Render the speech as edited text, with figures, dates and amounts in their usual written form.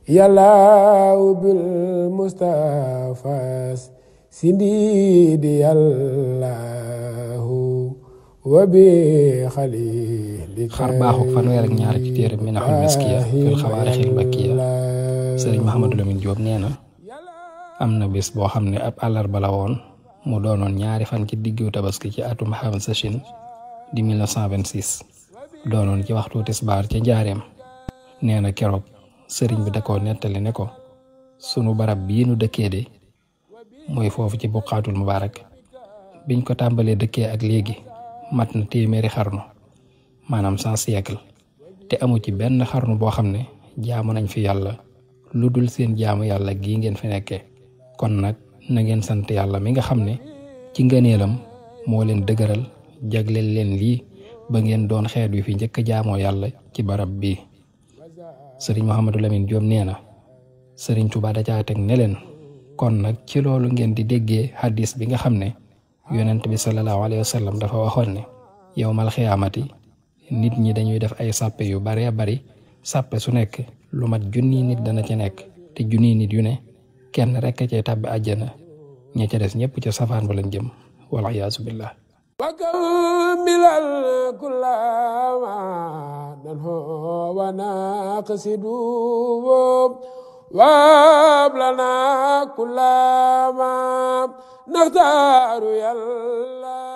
yàllaaw bil Mustafas sindidi yàllaahu wa bi xalilika xar baaxuk fanweer ak ñaar ci téere Minahul Miskiya fil xawaarixil bakkiya sëriñ Mouhamadou Lamine Diop nee na am na bés boo xam ne ab àllarba la woon mu doonoon ñaari fan ci diggu tabaski ci atum Hawan Sachin di 1926 doonoon ci waxtu tisbaar ca njaareem nee na keroog sëriñ bi da koo nettali ne ko sunu barab bii nu dëkkee de mooy foofu ci buqaatul mubaarak biñ ko tàmbalee dëkkee ak léegi mat na téeméeri xarnu maanaam 100 siècle te amu ci benn xarnu boo xam ne jaamu nañ fi yàlla lu dul seen jaamu yàlla gii ngeen fi nekkee kon nag na ngeen sant yàlla mi nga xam ne ci ngëneelam moo leen dëgëral jagleel leen lii ba ngeen doon xeet wi fi njëkk a jaamoo yàlla ci barab bii sëriñ Mouhamadou Lamine Diop nee na sëriñ Tuubaa da caa teg ne leen kon nag ci loolu ngeen di déggee hadis bi nga xam ne yonent bi sallallahu alayhi wa sallam dafa waxoon ne yawmal xiyaamati nit ñi dañuy def ay sàppe yu baree bari sàppe su nekk lu mat junni nit dana ca nekk te junni nit yu ne kenn rekk cay tàbbi àjjana ña ca des ñëpp ca safaan ba lañ jëm wal iyaasu billah وكمل كل ما ننهو ونقصد وابلنا كل ما نختار يلا